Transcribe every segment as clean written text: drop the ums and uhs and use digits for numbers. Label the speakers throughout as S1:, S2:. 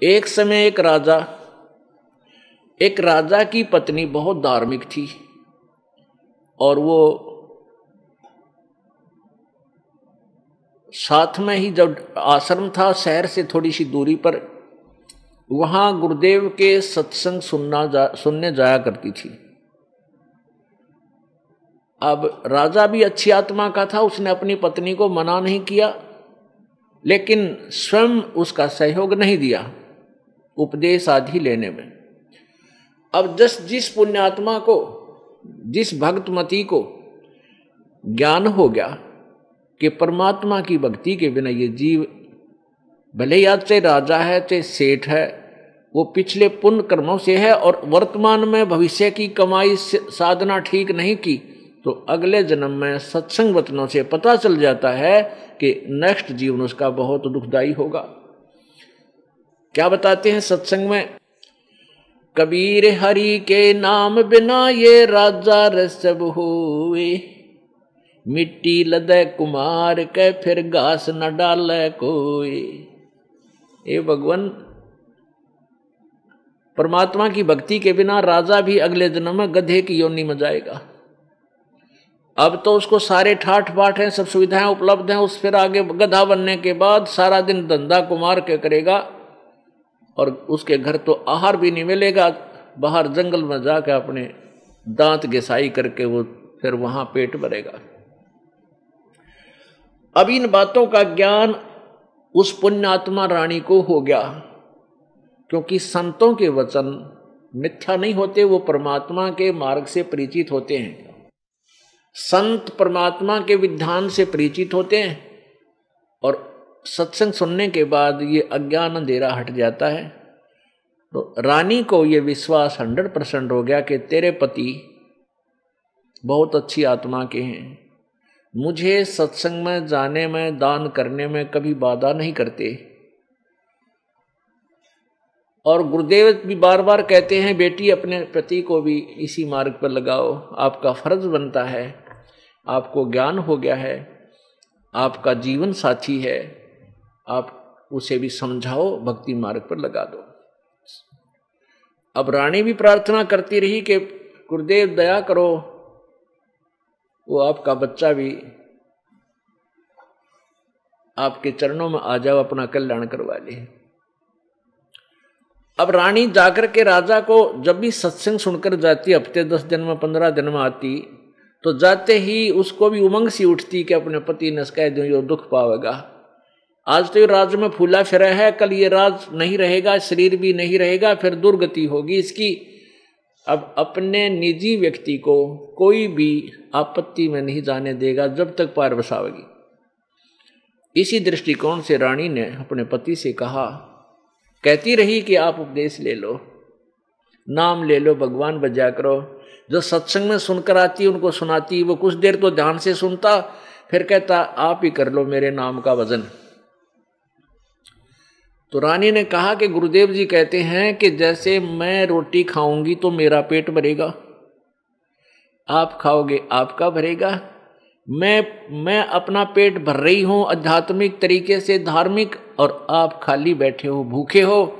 S1: एक समय एक राजा की पत्नी बहुत धार्मिक थी और वो साथ में ही जब आश्रम था शहर से थोड़ी सी दूरी पर, वहां गुरुदेव के सत्संग सुनने जाया करती थी। अब राजा भी अच्छी आत्मा का था, उसने अपनी पत्नी को मना नहीं किया, लेकिन स्वयं उसका सहयोग नहीं दिया उपदेश आदि लेने में। अब जिस पुण्यात्मा को, जिस भक्तमती को ज्ञान हो गया कि परमात्मा की भक्ति के बिना ये जीव, भले ही आज चाहे राजा है चाहे सेठ है, वो पिछले पुण्य कर्मों से है और वर्तमान में भविष्य की कमाई साधना ठीक नहीं की, तो अगले जन्म में सत्संग वचनों से पता चल जाता है कि नेक्स्ट जीवन उसका बहुत दुखदायी होगा। क्या बताते हैं सत्संग में? कबीर हरि के नाम बिना ये राजा रसब हुए, मिट्टी लदे कुमार के फिर घास न डाले कोई। ये भगवान, परमात्मा की भक्ति के बिना राजा भी अगले जन्म में गधे की योनि में जाएगा। अब तो उसको सारे ठाठ बाट हैं, सब सुविधाएं उपलब्ध हैं, उस फिर आगे गधा बनने के बाद सारा दिन धंधा कुमार के करेगा और उसके घर तो आहार भी नहीं मिलेगा, बाहर जंगल में जाकर अपने दांत घिसाई करके वो फिर वहां पेट भरेगा। अब इन बातों का ज्ञान उस पुण्यात्मा रानी को हो गया, क्योंकि संतों के वचन मिथ्या नहीं होते, वो परमात्मा के मार्ग से परिचित होते हैं। संत परमात्मा के विधान से परिचित होते हैं और सत्संग सुनने के बाद ये अज्ञान अंधेरा हट जाता है। तो रानी को ये विश्वास 100% हो गया कि तेरे पति बहुत अच्छी आत्मा के हैं, मुझे सत्संग में जाने में, दान करने में कभी बाधा नहीं करते। और गुरुदेव भी बार बार कहते हैं, बेटी अपने पति को भी इसी मार्ग पर लगाओ, आपका फर्ज बनता है, आपको ज्ञान हो गया है, आपका जीवन साथी है, आप उसे भी समझाओ, भक्ति मार्ग पर लगा दो। अब रानी भी प्रार्थना करती रही कि गुरुदेव दया करो, वो आपका बच्चा भी आपके चरणों में आ जाओ, अपना कल्याण करवा ले। अब रानी जाकर के राजा को जब भी सत्संग सुनकर जाती, हफ्ते 10 दिन में 15 दिन में आती, तो जाते ही उसको भी उमंग सी उठती कि अपने पति ने कह दो ये दुख पावेगा। आज तो ये राज में फूला फिरा है, कल ये राज नहीं रहेगा, शरीर भी नहीं रहेगा, फिर दुर्गति होगी इसकी। अब अपने निजी व्यक्ति को कोई भी आपत्ति में नहीं जाने देगा जब तक पार बसावेगी। इसी दृष्टिकोण से रानी ने अपने पति से कहा, कहती रही कि आप उपदेश ले लो, नाम ले लो, भगवान बजा करो। जो सत्संग में सुनकर आती उनको सुनाती, वो कुछ देर तो ध्यान से सुनता, फिर कहता आप ही कर लो मेरे नाम का वजन। तो रानी ने कहा कि गुरुदेव जी कहते हैं कि जैसे मैं रोटी खाऊंगी तो मेरा पेट भरेगा, आप खाओगे आपका भरेगा। मैं अपना पेट भर रही हूं आध्यात्मिक तरीके से, धार्मिक, और आप खाली बैठे हो, भूखे हो,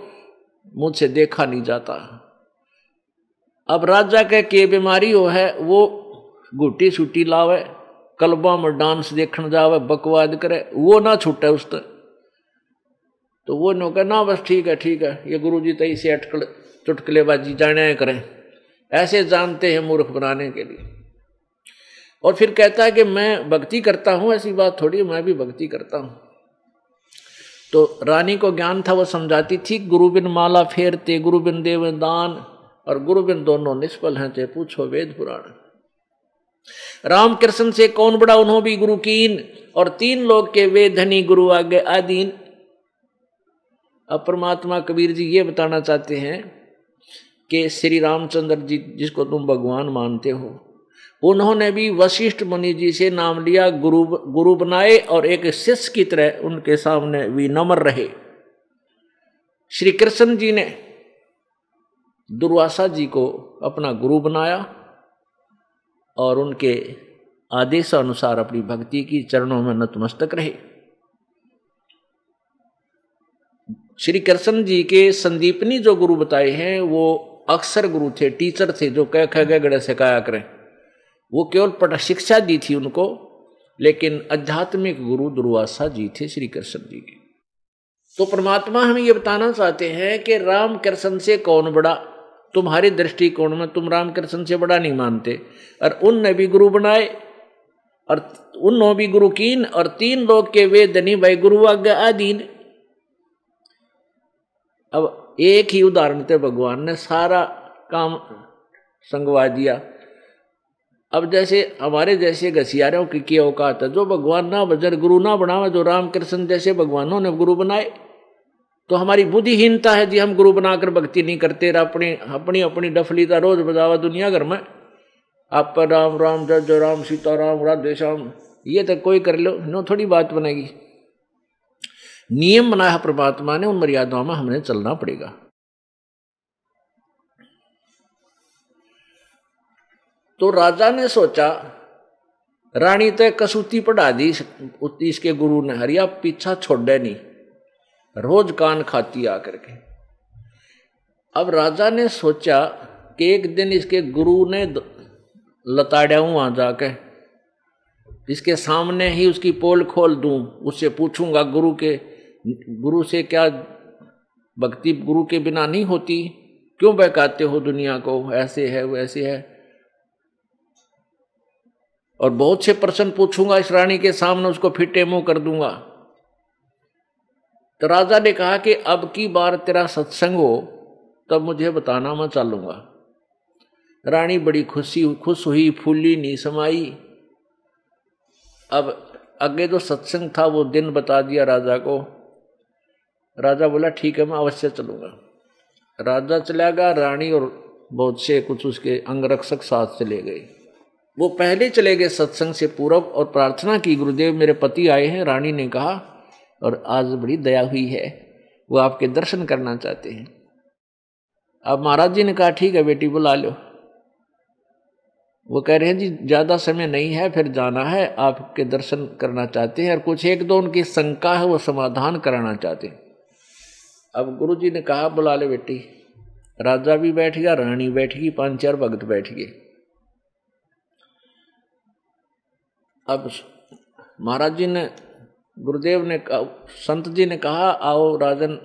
S1: मुझसे देखा नहीं जाता। अब राजा के बीमारी हो है, वो गुटी सूटी लावे, कलबा में डांस देखने जावे, बकवाद करे, वो ना छूटे उस तक। तो वो नो कहे ना बस ठीक है, ये गुरुजी तई से अटकल चुटकलेबाजी जाने करें, ऐसे जानते हैं मूर्ख बनाने के लिए। और फिर कहता है कि मैं भक्ति करता हूं, ऐसी बात थोड़ी, मैं भी भक्ति करता हूं। तो रानी को ज्ञान था, वो समझाती थी, गुरु बिन माला फेरते, गुरु बिन देव दान, और गुरु बिन दोनों निष्फल हैं, ते पूछो वेद पुराण। राम कृष्ण से कौन बड़ा, उन्हों भी गुरु कीन, और 3 लोग के वे धनी गुरु आगे आदीन। अब परमात्मा कबीर जी ये बताना चाहते हैं कि श्री रामचंद्र जी जिसको तुम भगवान मानते हो, उन्होंने भी वशिष्ठ मुनि जी से नाम लिया, गुरु बनाए, और एक शिष्य की तरह उनके सामने विनम्र रहे। श्री कृष्ण जी ने दुर्वासा जी को अपना गुरु बनाया और उनके आदेशानुसार अपनी भक्ति की चरणों में नतमस्तक रहे। श्री कृष्ण जी के संदीपनी जो गुरु बताए हैं वो अक्षर गुरु थे, टीचर थे, जो कह ख ग गड़े सिखाया करें। वो केवल पट शिक्षा दी थी उनको, लेकिन आध्यात्मिक गुरु दुर्वासा जी थे श्री कृष्ण जी के। तो परमात्मा हमें ये बताना चाहते हैं कि राम कृष्ण से कौन बड़ा, तुम्हारे दृष्टिकोण में तुम राम कृष्ण से बड़ा नहीं मानते, और उन ने भी गुरु बनाए, और उन भी गुरु कीन, और 3 लोग के वेदनी भाई गुरु आज्ञा आदीन। अब एक ही उदाहरण थे, भगवान ने सारा काम संगवा दिया। अब जैसे हमारे जैसे घसियारों की क्या औकात है, जो भगवान ना बजर गुरु ना बनावा, जो राम कृष्ण जैसे भगवानों ने गुरु बनाए, तो हमारी बुद्धिहीनता है जी, हम गुरु बनाकर भक्ति नहीं करते, अपनी अपनी अपनी डफलीता रोज बजावा दुनिया घर में, आप पर राम राम जय जय राम सीता राम राधे श्याम, ये तो कोई कर लो, नो थोड़ी बात बनेगी। नियम बनाया है परमात्मा ने, उन मर्यादाओं में हमने चलना पड़ेगा। तो राजा ने सोचा, रानी तय कसूती पढ़ा दी इसके गुरु ने, हरिया पीछा छोड़े नहीं, रोज कान खाती आकर के। अब राजा ने सोचा कि एक दिन इसके गुरु ने लताड़ा हूं वहां जाके, इसके सामने ही उसकी पोल खोल दूं, उससे पूछूंगा गुरु से क्या भक्ति गुरु के बिना नहीं होती, क्यों बहकाते हो दुनिया को, ऐसे है वैसे है, और बहुत से प्रश्न पूछूंगा इस रानी के सामने, उसको फिटे मुंह कर दूंगा। तो राजा ने कहा कि अब की बार तेरा सत्संग हो तब मुझे बताना, मैं चलूंगा। रानी बड़ी खुश हुई, फूली नहीं समाई। अब आगे जो सत्संग था वो दिन बता दिया राजा को। राजा बोला ठीक है मैं अवश्य चलूंगा। राजा चला गया, रानी और बहुत से कुछ उसके अंगरक्षक साथ चले गए। वो पहले चले गए सत्संग से पूर्व और प्रार्थना की, गुरुदेव मेरे पति आए हैं। रानी ने कहा, और आज बड़ी दया हुई है, वो आपके दर्शन करना चाहते हैं। अब महाराज जी ने कहा ठीक है बेटी बुला लो। वो कह रहे हैं जी ज़्यादा समय नहीं है, फिर जाना है, आपके दर्शन करना चाहते हैं, और कुछ एक दो उनकी शंका है वो समाधान कराना चाहते हैं। अब गुरु जी ने कहा बुला ले बेटी। राजा भी बैठ गया, रानी बैठ गई, 5-4 भक्त बैठ गए। अब महाराज जी ने, गुरुदेव ने, संत जी ने कहा आओ राजन,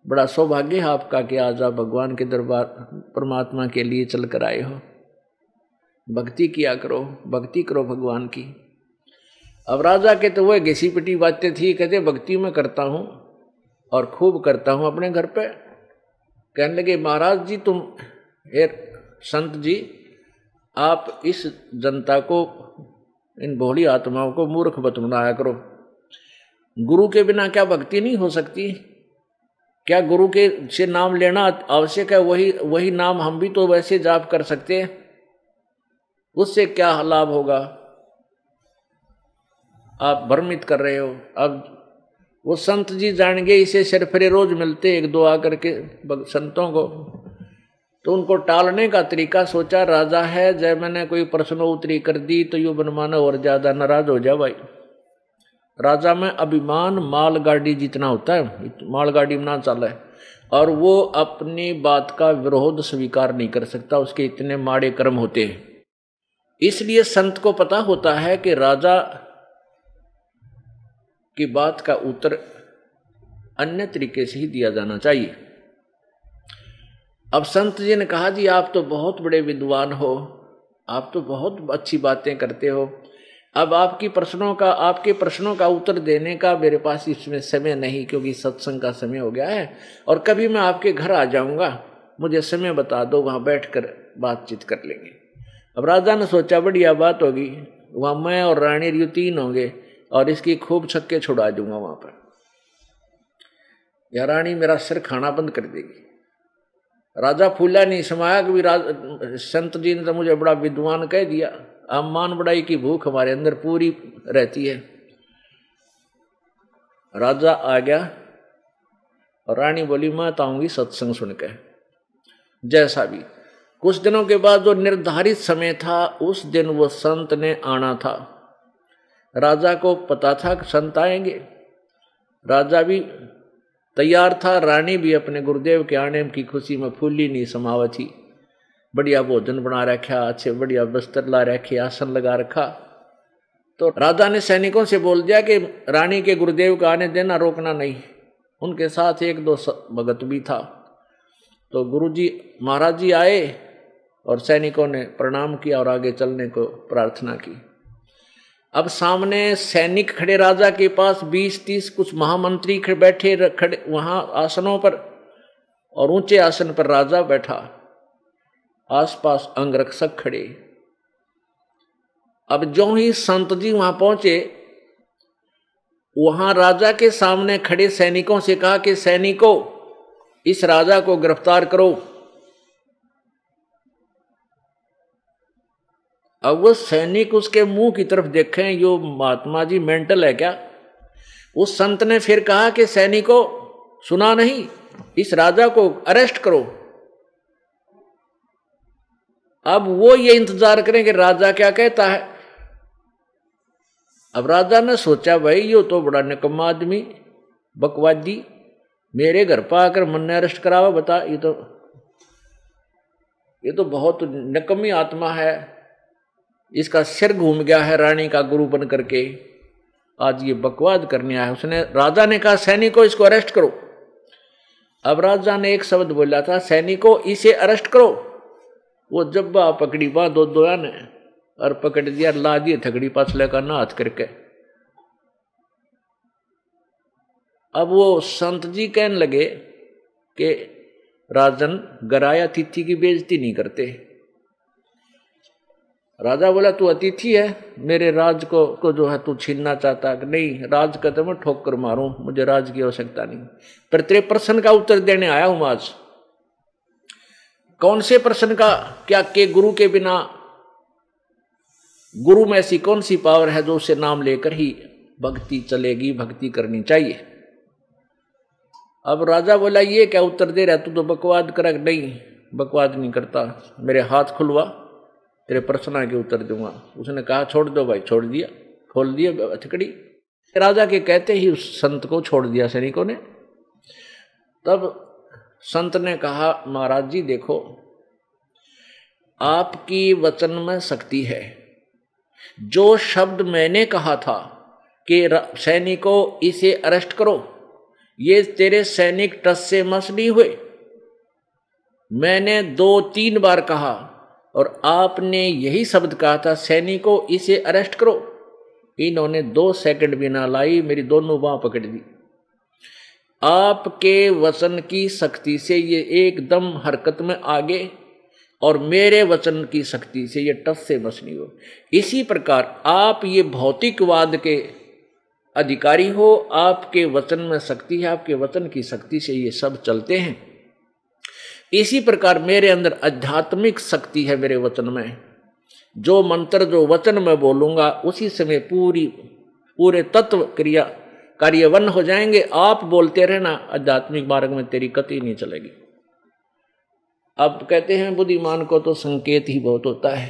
S1: बड़ा सौभाग्य है आपका कि आज आप भगवान के दरबार परमात्मा के लिए चल कर आए हो। भक्ति किया करो, भक्ति करो भगवान की। अब राजा के तो वह घिसी पिटी बातें थी, कहते भक्ति में करता हूँ और खूब करता हूँ अपने घर पे। कहने लगे महाराज जी तुम संत जी आप इस जनता को, इन भोली आत्माओं को मूर्ख मत बनाया करो। गुरु के बिना क्या भक्ति नहीं हो सकती? क्या गुरु के से नाम लेना आवश्यक है? वही नाम हम भी तो वैसे जाप कर सकते हैं, उससे क्या लाभ होगा? आप भ्रमित कर रहे हो। अब वो संत जी जान गए, इसे सिरफिरे रोज मिलते 1-2 आकर के संतों को, तो उनको टालने का तरीका सोचा। राजा है, जब मैंने कोई प्रश्नोत्तरी कर दी तो यू बनमाना और ज्यादा नाराज हो जा भाई। राजा में अभिमान मालगाड़ी जितना होता है, मालगाड़ी में ना चला है, और वो अपनी बात का विरोध स्वीकार नहीं कर सकता, उसके इतने माड़े कर्म होते हैं। इसलिए संत को पता होता है कि राजा की बात का उत्तर अन्य तरीके से ही दिया जाना चाहिए। अब संत जी ने कहा जी आप तो बहुत बड़े विद्वान हो, आप तो बहुत अच्छी बातें करते हो, अब आपके प्रश्नों का उत्तर देने का मेरे पास इसमें समय नहीं, क्योंकि सत्संग का समय हो गया है, और कभी मैं आपके घर आ जाऊंगा, मुझे समय बता दो, वहां बैठकर बातचीत कर लेंगे। अब राजा ने सोचा बढ़िया बात होगी, वहां मैं और रानी यू 3 होंगे और इसकी खूब छक्के छुड़ा दूंगा वहां पर, या रानी मेरा सिर खाना बंद कर देगी। राजा फूला नहीं समाया कि संत जी ने तो मुझे बड़ा विद्वान कह दिया। अब मान बड़ाई की भूख हमारे अंदर पूरी रहती है। राजा आ गया और रानी बोली मैं तो आऊंगी सत्संग सुनकर। जैसा भी कुछ दिनों के बाद जो निर्धारित समय था उस दिन वो संत ने आना था। राजा को पता था कि संत आएंगे। राजा भी तैयार था। रानी भी अपने गुरुदेव के आने की खुशी में फूली नहीं समावत थी। बढ़िया भोजन बना रखा, अच्छे बढ़िया बस्तर ला रखे, आसन लगा रखा। तो राजा ने सैनिकों से बोल दिया कि रानी के गुरुदेव का आने देना, रोकना नहीं। उनके साथ एक दो भगत भी था। तो गुरुजी महाराज जी आए और सैनिकों ने प्रणाम किया और आगे चलने को प्रार्थना की। अब सामने सैनिक खड़े राजा के पास, 20-30 कुछ महामंत्री बैठे खड़े वहां आसनों पर, और ऊंचे आसन पर राजा बैठा, आसपास अंगरक्षक खड़े। अब जो ही संत जी वहां पहुंचे, वहां राजा के सामने खड़े सैनिकों से कहा कि सैनिकों, इस राजा को गिरफ्तार करो। अब वो सैनिक उसके मुंह की तरफ देखें, यो महात्मा जी मेंटल है क्या? उस संत ने फिर कहा कि सैनिकों, सुना नहीं, इस राजा को अरेस्ट करो। अब वो ये इंतजार करें कि राजा क्या कहता है। अब राजा ने सोचा, भाई यो तो बड़ा निकम्मा आदमी, बकवादी, मेरे घर पर आकर मन ने अरेस्ट करावा, बता, ये तो बहुत निकम्मी आत्मा है, इसका सिर घूम गया है रानी का गुरु बन करके, आज ये बकवाद करने आया। उसने, राजा ने कहा सैनिकों, इसको अरेस्ट करो। अब राजा ने एक शब्द बोला था, सैनिकों इसे अरेस्ट करो। वो जब्बा पकड़ी बा दो ने और पकड़ दिया, ला दिए थकड़ी पाछले का ना हाथ करके। अब वो संत जी कहने लगे कि राजन, गराया तिथि की बेइज्जती नहीं करते। राजा बोला, तू अतिथि है, मेरे राज को जो है तू छीनना चाहता है? नहीं, राज का तो मैं ठोकर मारूं, मुझे राज की आवश्यकता नहीं। पर तेरे प्रश्न का उत्तर देने आया हूं आज। कौन से प्रश्न का? क्या के गुरु के बिना, गुरु में ऐसी कौन सी पावर है जो उसे नाम लेकर ही भक्ति चलेगी, भक्ति करनी चाहिए? अब राजा बोला, ये क्या उत्तर दे रहा, तू तो बकवाद कर। नहीं, बकवाद नहीं करता, मेरे हाथ खुलवा, तेरे प्रश्न के उत्तर दूंगा। उसने कहा, छोड़ दो भाई। छोड़ दिया, खोल दिया हथकड़ी। राजा के कहते ही उस संत को छोड़ दिया सैनिकों ने। तब संत ने कहा, महाराज जी देखो, आपकी वचन में शक्ति है। जो शब्द मैंने कहा था कि सैनिकों इसे अरेस्ट करो, ये तेरे सैनिक टस से मस नहीं हुए। मैंने 2-3 बार कहा और आपने यही शब्द कहा था, सैनिकों इसे अरेस्ट करो। इन्होंने 2 सेकंड भी ना लाई, मेरी दोनों बांह पकड़ दी। आपके वचन की शक्ति से ये एकदम हरकत में आगे, और मेरे वचन की शक्ति से ये टस से मस नहीं हो। इसी प्रकार आप ये भौतिकवाद के अधिकारी हो, आपके वचन में शक्ति है, आपके वचन की शक्ति से ये सब चलते हैं। इसी प्रकार मेरे अंदर आध्यात्मिक शक्ति है, मेरे वचन में। जो मंत्र, जो वचन मैं बोलूंगा, उसी समय पूरे तत्व क्रिया कार्यवन हो जाएंगे। आप बोलते रहना, आध्यात्मिक मार्ग में तेरी कति नहीं चलेगी। अब कहते हैं बुद्धिमान को तो संकेत ही बहुत होता है।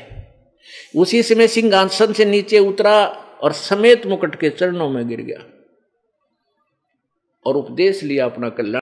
S1: उसी समय सिंहासन से नीचे उतरा और समेत मुकुट के चरणों में गिर गया और उपदेश लिया अपना कल्याण।